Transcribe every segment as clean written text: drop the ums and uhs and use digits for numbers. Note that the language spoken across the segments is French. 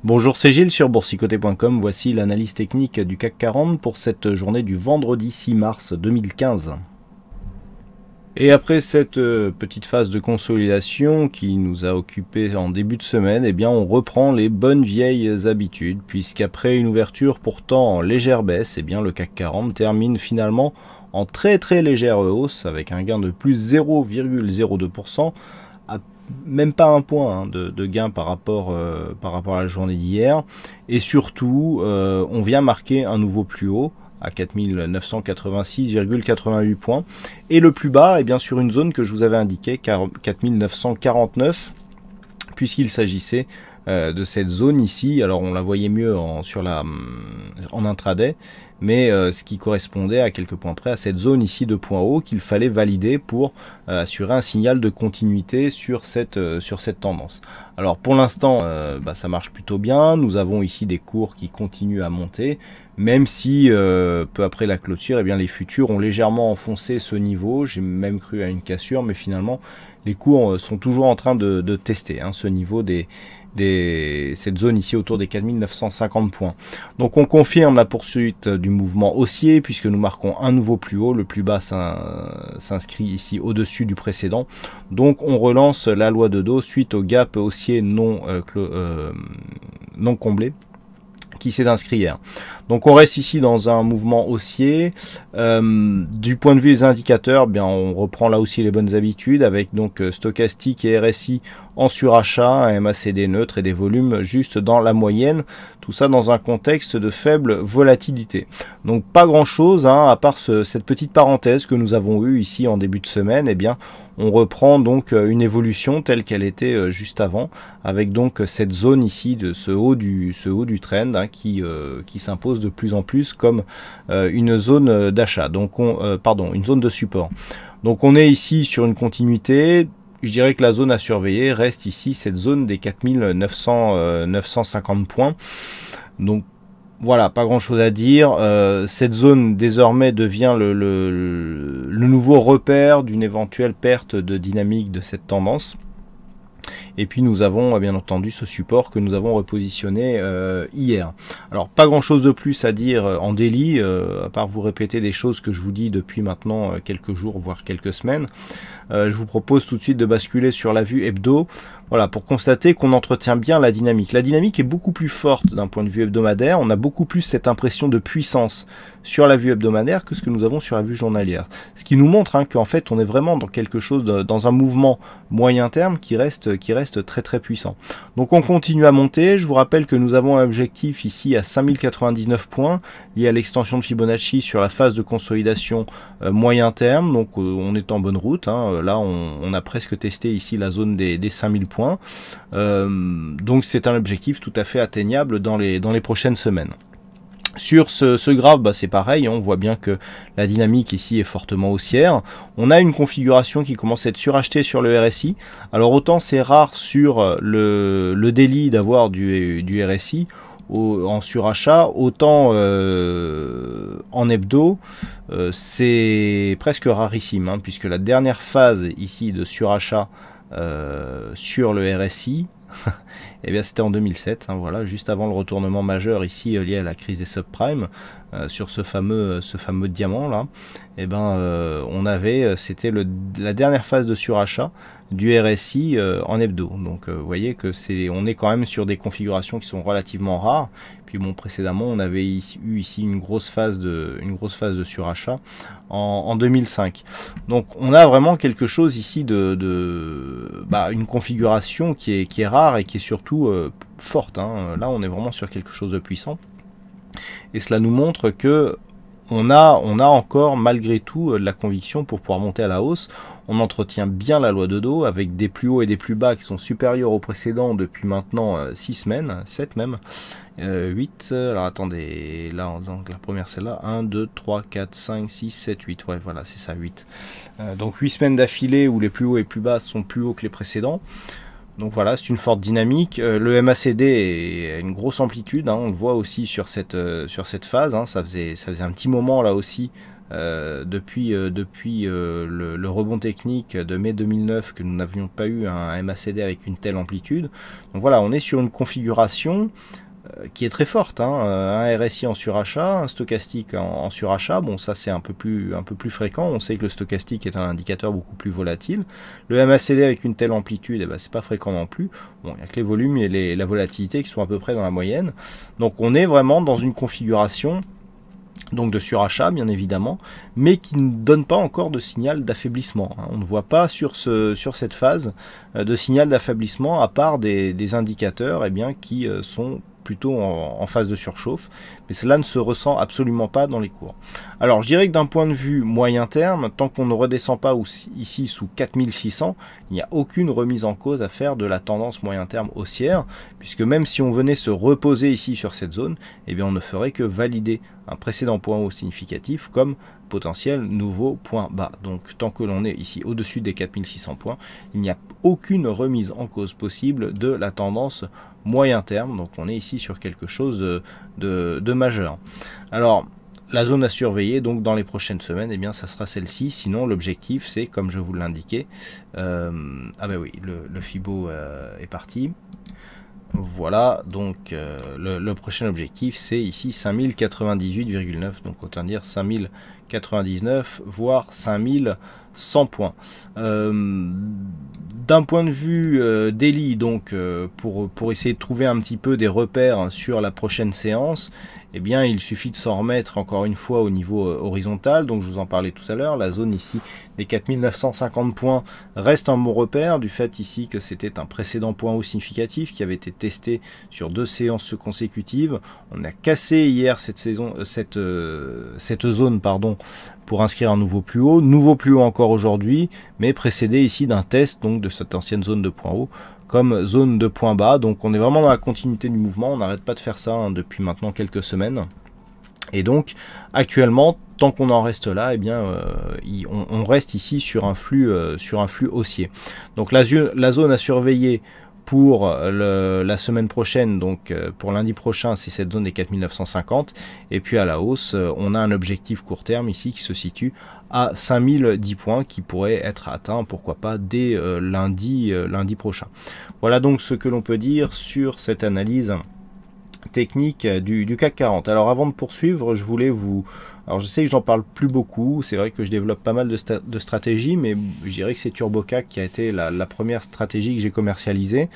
Bonjour, c'est Gilles sur boursicoté.com. Voici l'analyse technique du CAC 40 pour cette journée du vendredi 6 mars 2015. Et après cette petite phase de consolidation qui nous a occupé en début de semaine, eh bien on reprend les bonnes vieilles habitudes, puisqu'après une ouverture pourtant en légère baisse, eh bien le CAC 40 termine finalement en très légère hausse avec un gain de plus 0,02%. Même pas un point de gain par rapport à la journée d'hier. Et surtout, on vient marquer un nouveau plus haut à 4986,88 points. Et le plus bas est bien sur une zone que je vous avais indiquée, 4949, puisqu'il s'agissait de cette zone ici. Alors on la voyait mieux en intraday, mais ce qui correspondait à quelques points près à cette zone ici de points hauts qu'il fallait valider pour assurer un signal de continuité sur cette tendance. Alors pour l'instant ça marche plutôt bien, nous avons ici des cours qui continuent à monter, même si peu après la clôture, eh bien, les futurs ont légèrement enfoncé ce niveau. J'ai même cru à une cassure, mais finalement les cours sont toujours en train de tester ce niveau cette zone ici autour des 4950 points. Donc on confirme la poursuite du mouvement haussier puisque nous marquons un nouveau plus haut, le plus bas s'inscrit ici au-dessus du précédent. Donc on relance la loi de Dow suite au gap haussier non comblé qui s'est inscrit hier. Donc on reste ici dans un mouvement haussier. Du point de vue des indicateurs, bien on reprend là aussi les bonnes habitudes avec donc stochastique et RSI en surachat, un MACD neutre et des volumes juste dans la moyenne. Tout ça dans un contexte de faible volatilité. Donc pas grand chose à part cette petite parenthèse que nous avons eue ici en début de semaine. Eh bien on reprend donc une évolution telle qu'elle était juste avant, avec donc cette zone ici de ce haut du trend qui s'impose de plus en plus comme une zone d'achat, donc une zone de support. Donc on est ici sur une continuité. Je dirais que la zone à surveiller reste ici cette zone des 4950 points. Donc voilà, pas grand chose à dire. Cette zone désormais devient le nouveau repère d'une éventuelle perte de dynamique de cette tendance. Et puis nous avons bien entendu ce support que nous avons repositionné hier. Alors pas grand chose de plus à dire en daily, à part vous répéter des choses que je vous dis depuis maintenant quelques jours, voire quelques semaines. Je vous propose tout de suite de basculer sur la vue hebdo. Voilà, pour constater qu'on entretient bien la dynamique. La dynamique est beaucoup plus forte d'un point de vue hebdomadaire. On a beaucoup plus cette impression de puissance sur la vue hebdomadaire que ce que nous avons sur la vue journalière. Ce qui nous montre qu'en fait, on est vraiment dans quelque chose, dans un mouvement moyen terme qui reste très puissant. Donc on continue à monter. Je vous rappelle que nous avons un objectif ici à 5099 points lié à l'extension de Fibonacci sur la phase de consolidation moyen terme. Donc on est en bonne route. Là, on a presque testé ici la zone des 5000 points. Donc c'est un objectif tout à fait atteignable dans les prochaines semaines. Sur ce graphe, c'est pareil, on voit bien que la dynamique ici est fortement haussière. On a une configuration qui commence à être surachetée sur le RSI. Alors autant c'est rare sur le daily d'avoir du RSI en surachat, autant en hebdo c'est presque rarissime, puisque la dernière phase ici de surachat sur le RSI, et bien c'était en 2007, voilà, juste avant le retournement majeur ici lié à la crise des subprimes, sur ce fameux diamant là, et on avait, c'était la dernière phase de surachat du RSI en hebdo. Donc vous voyez que on est quand même sur des configurations qui sont relativement rares. Puis bon, précédemment on avait eu ici une grosse phase de surachat en 2005. Donc on a vraiment quelque chose ici une configuration qui est rare et qui est surtout forte. Là on est vraiment sur quelque chose de puissant. Et cela nous montre que on a encore malgré tout de la conviction pour pouvoir monter à la hausse. On entretient bien la loi de Dow avec des plus hauts et des plus bas qui sont supérieurs aux précédents depuis maintenant 6 semaines, 7 même, 8, alors attendez, là donc la première c'est là, 1, 2, 3, 4, 5, 6, 7, 8, ouais voilà c'est ça, 8. Donc 8 semaines d'affilée où les plus hauts et plus bas sont plus hauts que les précédents. Donc voilà, c'est une forte dynamique. Le MACD est une grosse amplitude, on le voit aussi sur cette phase. Ça faisait un petit moment là aussi depuis le rebond technique de mai 2009 que nous n'avions pas eu un MACD avec une telle amplitude. Donc voilà, on est sur une configuration qui est très forte, hein. Un RSI en surachat, un stochastique en surachat, bon ça c'est un peu plus fréquent, on sait que le stochastique est un indicateur beaucoup plus volatile. Le MACD avec une telle amplitude, eh ben, c'est pas fréquent non plus, bon il n'y a que les volumes et la volatilité qui sont à peu près dans la moyenne, donc on est vraiment dans une configuration donc de surachat bien évidemment, mais qui ne donne pas encore de signal d'affaiblissement. On ne voit pas sur cette phase de signal d'affaiblissement à part des indicateurs qui sont plutôt en phase de surchauffe, mais cela ne se ressent absolument pas dans les cours. Alors je dirais que d'un point de vue moyen terme, tant qu'on ne redescend pas ici sous 4600, il n'y a aucune remise en cause à faire de la tendance moyen terme haussière, puisque même si on venait se reposer ici sur cette zone, eh bien on ne ferait que valider un précédent point haut significatif comme potentiel nouveau point bas. Donc tant que l'on est ici au-dessus des 4600 points, il n'y a aucune remise en cause possible de la tendance moyen terme, donc on est ici sur quelque chose de majeur. Alors la zone à surveiller donc dans les prochaines semaines, eh bien ça sera celle-ci, sinon l'objectif c'est comme je vous l'indiquais, ah ben oui, le Fibo est parti. Voilà, donc le prochain objectif c'est ici 5098,9, donc autant dire 5099 voire 5100 points. D'un point de vue daily, donc pour essayer de trouver un petit peu des repères sur la prochaine séance, eh bien il suffit de s'en remettre encore une fois au niveau horizontal, donc je vous en parlais tout à l'heure, la zone ici des 4950 points reste un bon repère, du fait ici que c'était un précédent point haut significatif qui avait été testé sur 2 séances consécutives. On a cassé hier cette zone pardon, pour inscrire un nouveau plus haut encore aujourd'hui, mais précédé ici d'un test donc de cette ancienne zone de point haut comme zone de point bas. Donc on est vraiment dans la continuité du mouvement, on n'arrête pas de faire ça depuis maintenant quelques semaines. Et donc actuellement, tant qu'on en reste là, eh bien on reste ici sur un flux haussier. Donc la zone à surveiller pour la semaine prochaine, donc pour lundi prochain, c'est cette zone des 4950, et puis à la hausse, on a un objectif court terme ici qui se situe à 5010 points qui pourrait être atteint, pourquoi pas, dès lundi prochain. Voilà donc ce que l'on peut dire sur cette analyse technique du CAC 40. Alors avant de poursuivre, je voulais vous... Alors je sais que j'en parle plus beaucoup, c'est vrai que je développe pas mal de stratégies, mais je dirais que c'est TurboCAC qui a été la première stratégie que j'ai commercialisée,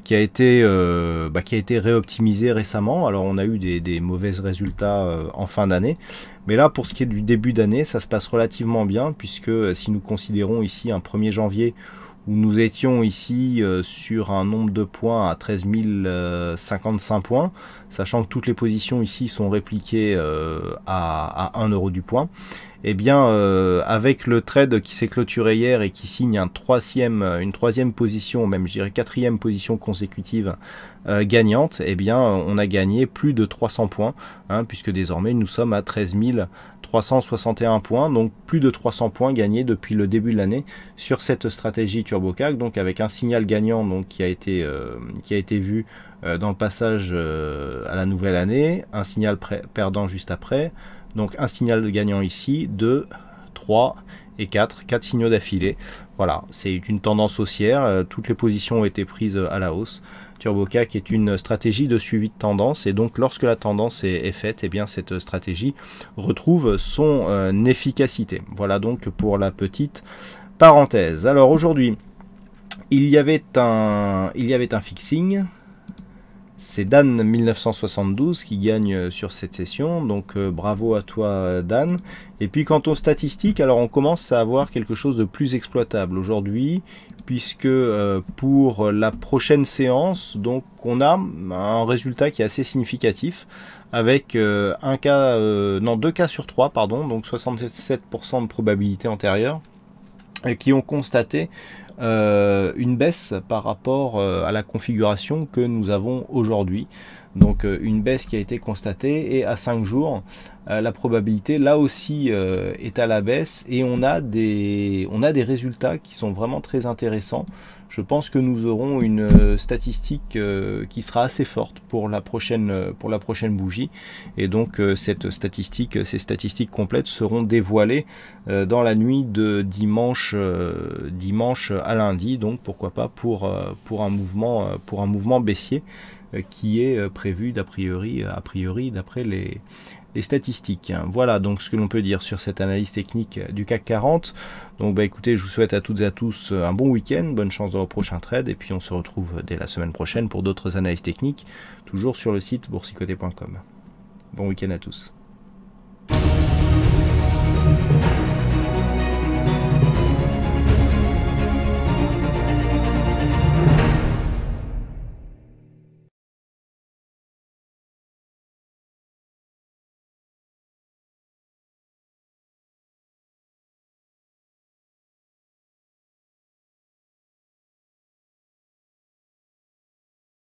qui a été réoptimisée récemment. Alors on a eu des mauvais résultats en fin d'année, mais là pour ce qui est du début d'année, ça se passe relativement bien, puisque si nous considérons ici un 1er janvier où nous étions ici sur un nombre de points à 13 055 points, sachant que toutes les positions ici sont répliquées à 1 euro du point. Eh bien, avec le trade qui s'est clôturé hier et qui signe une troisième position, même je dirais 4e position consécutive gagnante, eh bien, on a gagné plus de 300 points, hein, puisque désormais nous sommes à 13 361 points, donc plus de 300 points gagnés depuis le début de l'année sur cette stratégie TurboCAC, donc avec un signal gagnant donc, qui a été vu dans le passage à la nouvelle année, un signal perdant juste après, donc un signal de gagnant ici, 2, 3 et 4 signaux d'affilée. Voilà, c'est une tendance haussière, toutes les positions ont été prises à la hausse. TurboCAC est une stratégie de suivi de tendance, et donc lorsque la tendance est faite, eh bien cette stratégie retrouve son efficacité. Voilà donc pour la petite parenthèse. Alors aujourd'hui, il y avait un fixing. C'est Dan 1972 qui gagne sur cette session, donc bravo à toi Dan. Et puis quant aux statistiques, alors on commence à avoir quelque chose de plus exploitable aujourd'hui, puisque pour la prochaine séance, donc on a un résultat qui est assez significatif, avec deux cas sur 3, pardon, donc 67% de probabilité antérieure, qui ont constaté une baisse par rapport à la configuration que nous avons aujourd'hui. Donc une baisse qui a été constatée, et à 5 jours, la probabilité là aussi est à la baisse, et on a des résultats qui sont vraiment très intéressants. Je pense que nous aurons une statistique qui sera assez forte pour la prochaine bougie, et donc ces statistiques complètes seront dévoilées dans la nuit de dimanche à lundi, donc pourquoi pas pour un mouvement baissier qui est prévu a priori d'après les statistiques. Voilà donc ce que l'on peut dire sur cette analyse technique du CAC 40. Donc écoutez, je vous souhaite à toutes et à tous un bon week-end, bonne chance dans vos prochains trades, et puis on se retrouve dès la semaine prochaine pour d'autres analyses techniques, toujours sur le site boursicoté.com. Bon week-end à tous.